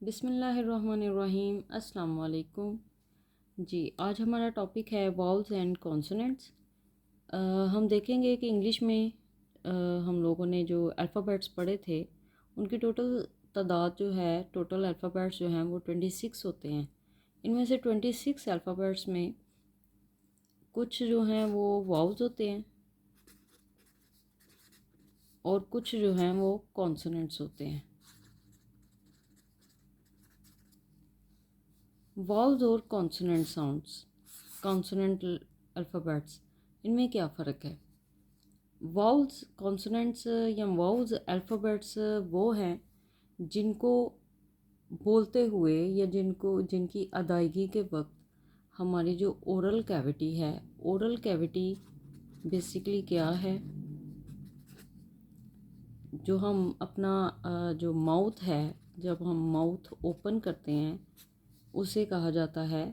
बिस्मिल्लाहिर्रहमानिर्रहीम। अस्सलाम वालेकुम जी। आज हमारा टॉपिक है वाउल्स एंड कॉन्सोनेंट्स। हम देखेंगे कि इंग्लिश में हम लोगों ने जो अल्फ़ाबेट्स पढ़े थे उनकी टोटल तादाद जो है, टोटल अल्फ़ाबेट्स जो हैं वो 26 होते हैं। इनमें से 26 अल्फ़ाबेट्स में कुछ जो हैं वो वाउल्स होते हैं और कुछ जो हैं वो कॉन्सोनेंट्स होते हैं। वाउल्स और कॉन्सोनेंट साउंड्स, कॉन्सोनेंट अल्फ़ाबेट्स, इनमें क्या फ़र्क है? वाउल्स कॉन्सोनेंट्स या वाउल्स अल्फ़ाबेट्स वो हैं जिनको बोलते हुए या जिनकी अदायगी के वक्त हमारी जो ओरल कैविटी है, ओरल कैविटी बेसिकली क्या है, जो हम अपना जो माउथ है, जब हम माउथ ओपन करते हैं उसे कहा जाता है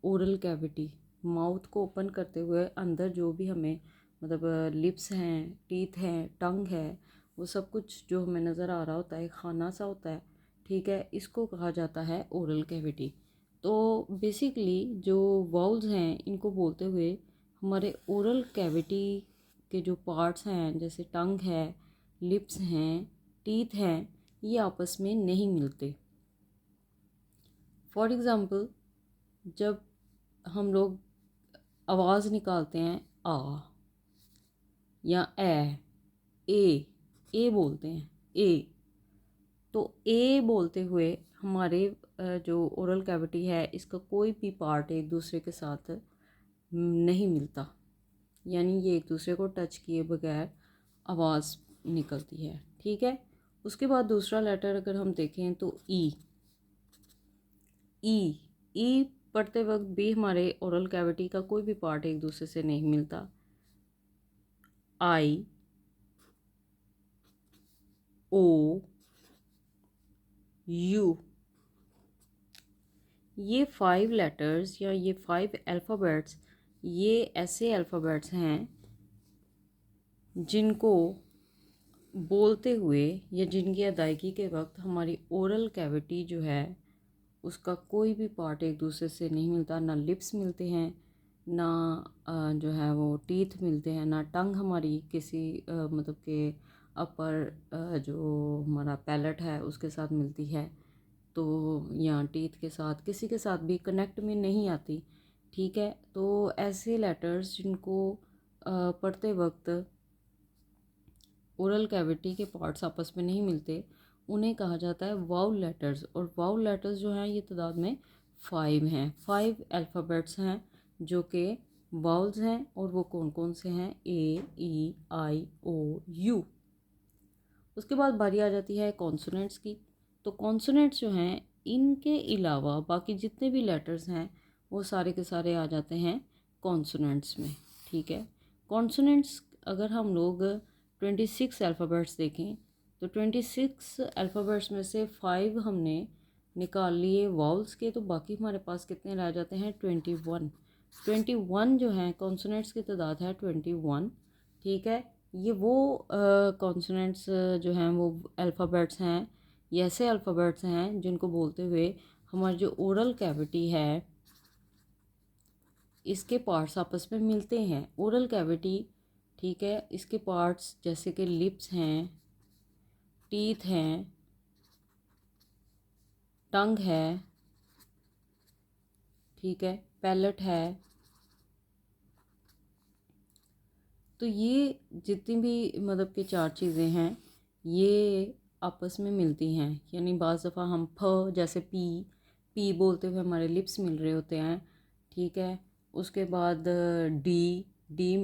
ओरल कैविटी। माउथ को ओपन करते हुए अंदर जो भी हमें मतलब लिप्स हैं, टीथ हैं, टंग है, वो सब कुछ जो हमें नज़र आ रहा होता है, खाना सा होता है, ठीक है, इसको कहा जाता है ओरल कैविटी। तो बेसिकली जो वाउल्स हैं इनको बोलते हुए हमारे ओरल कैविटी के जो पार्ट्स हैं, जैसे टंग है, लिप्स हैं, टीथ हैं, ये आपस में नहीं मिलते। फॉर एग्ज़ाम्पल, जब हम लोग आवाज़ निकालते हैं आ या ए बोलते हैं ए, तो ए बोलते हुए हमारे जो ओरल कैविटी है इसका कोई भी पार्ट एक दूसरे के साथ नहीं मिलता, यानी ये एक दूसरे को टच किए बगैर आवाज़ निकलती है, ठीक है। उसके बाद दूसरा लेटर अगर हम देखें तो ई ई पढ़ते वक्त भी हमारे ओरल कैविटी का कोई भी पार्ट एक दूसरे से नहीं मिलता। आई, ओ, यू, ये 5 लेटर्स या ये 5 अल्फ़ाबेट्स, ये ऐसे अल्फ़ाबेट्स हैं जिनको बोलते हुए या जिनकी अदायगी के वक्त हमारी ओरल कैविटी जो है उसका कोई भी पार्ट एक दूसरे से नहीं मिलता। ना लिप्स मिलते हैं, ना जो है वो टीथ मिलते हैं, ना टंग हमारी किसी मतलब के अपर जो हमारा पैलेट है उसके साथ मिलती है, तो या टीथ के साथ किसी के साथ भी कनेक्ट में नहीं आती, ठीक है। तो ऐसे लेटर्स जिनको पढ़ते वक्त ओरल कैविटी के पार्ट्स आपस में नहीं मिलते, उन्हें कहा जाता है वाउल लेटर्स। और वाउल लेटर्स जो हैं ये तादाद में 5 हैं, 5 अल्फ़ाबेट्स हैं जो कि वाउल्स हैं। और वो कौन कौन से हैं? A, E, I, O, you. उसके बाद बारी आ जाती है कॉन्सोनेंट्स की। तो कॉन्सोनेंट्स जो हैं इनके अलावा बाकी जितने भी लेटर्स हैं वो सारे के सारे आ जाते हैं कॉन्सोनेंट्स में, ठीक है। कॉन्सोनेंट्स अगर हम लोग 26 अल्फ़ाबेट्स देखें तो 26 अल्फ़ाबेट्स में से 5 हमने निकाल लिए वाउल्स के, तो बाकी हमारे पास कितने रह जाते हैं? 21। 21 जो हैं कॉन्सोनेंट्स की तादाद है 21, ठीक है। ये वो कॉन्सोनेंट्स जो हैं वो अल्फ़ाबेट्स हैं, ये ऐसे अल्फ़ाबेट्स हैं जिनको बोलते हुए हमारी जो ओरल कैविटी है इसके पार्ट्स आपस में मिलते हैं। ओरल कैविटी, ठीक है, इसके पार्ट्स जैसे कि लिप्स हैं, टीथ हैं, टंग है, ठीक है, पैलेट है। तो ये जितनी भी मतलब कि 4 चीज़ें हैं ये आपस में मिलती हैं, यानी बाज़ दफ़ा हम फ जैसे पी बोलते हुए हमारे लिप्स मिल रहे होते हैं, ठीक है। उसके बाद डी डी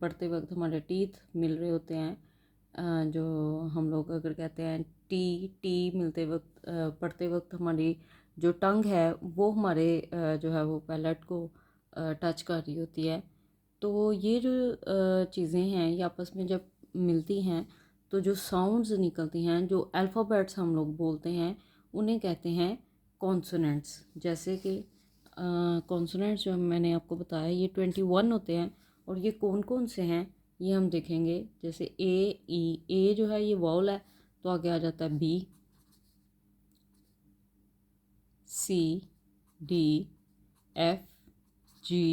पढ़ते वक्त हमारे टीथ मिल रहे होते हैं। जो हम लोग अगर कहते हैं टी टी मिलते वक्त पढ़ते वक्त हमारी जो टंग है वो हमारे जो है वो पैलेट को टच कर रही होती है। तो ये जो चीज़ें हैं ये आपस में जब मिलती हैं तो जो साउंड्स निकलती हैं, जो अल्फ़ाबेट्स हम लोग बोलते हैं, उन्हें कहते हैं कॉन्सोनेंट्स। जैसे कि कॉन्सोनेंट्स जो मैंने आपको बताया ये 21 होते हैं। और ये कौन कौन से हैं ये हम देखेंगे। जैसे ए जो है ये वाउल है, तो आगे आ जाता है B, C D F G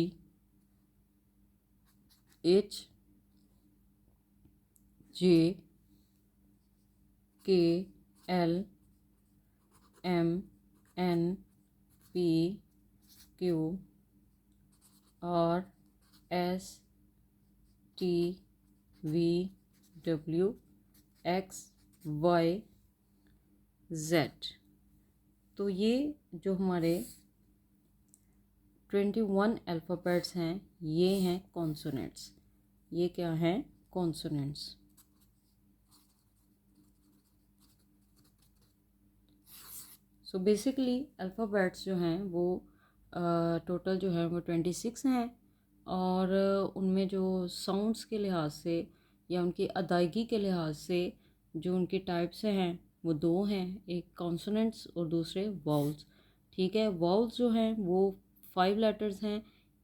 H J K L M N P Q R S T V W X Y Z. तो ये जो हमारे 21 अल्फ़ाबेट्स हैं ये हैं कॉन्सोनेंट्स। ये क्या हैं? कॉन्सोनेंट्स। सो बेसिकली अल्फ़ाबेट्स जो हैं वो टोटल जो है वो 26 हैं, और उनमें जो साउंड्स के लिहाज से या उनकी अदायगी के लिहाज से जो उनके टाइप्स हैं वो दो हैं, एक कॉन्सोनेंट्स और दूसरे वाउल्स। ठीक है, वाउल्स जो हैं वो 5 लेटर्स हैं।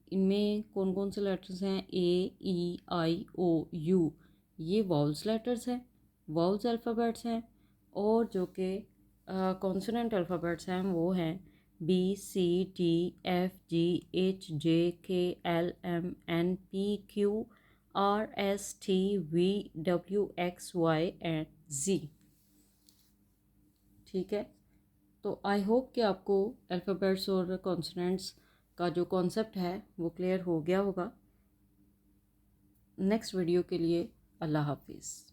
इनमें कौन कौन से लेटर्स हैं? A E I O U, ये वाउल्स लेटर्स हैं, वाउल्स अल्फ़ाबेट्स हैं। और जो कि कॉन्सोनेंट अल्फ़ाबेट्स हैं वो हैं B C D F G H J K L M N P Q R S T V W X Y and Z. ठीक है, तो आई होप कि आपको अल्फ़ाबेट्स और कॉन्सोनेंट्स का जो कॉन्सेप्ट है वो क्लियर हो गया होगा। नेक्स्ट वीडियो के लिए अल्लाह हाफिज़।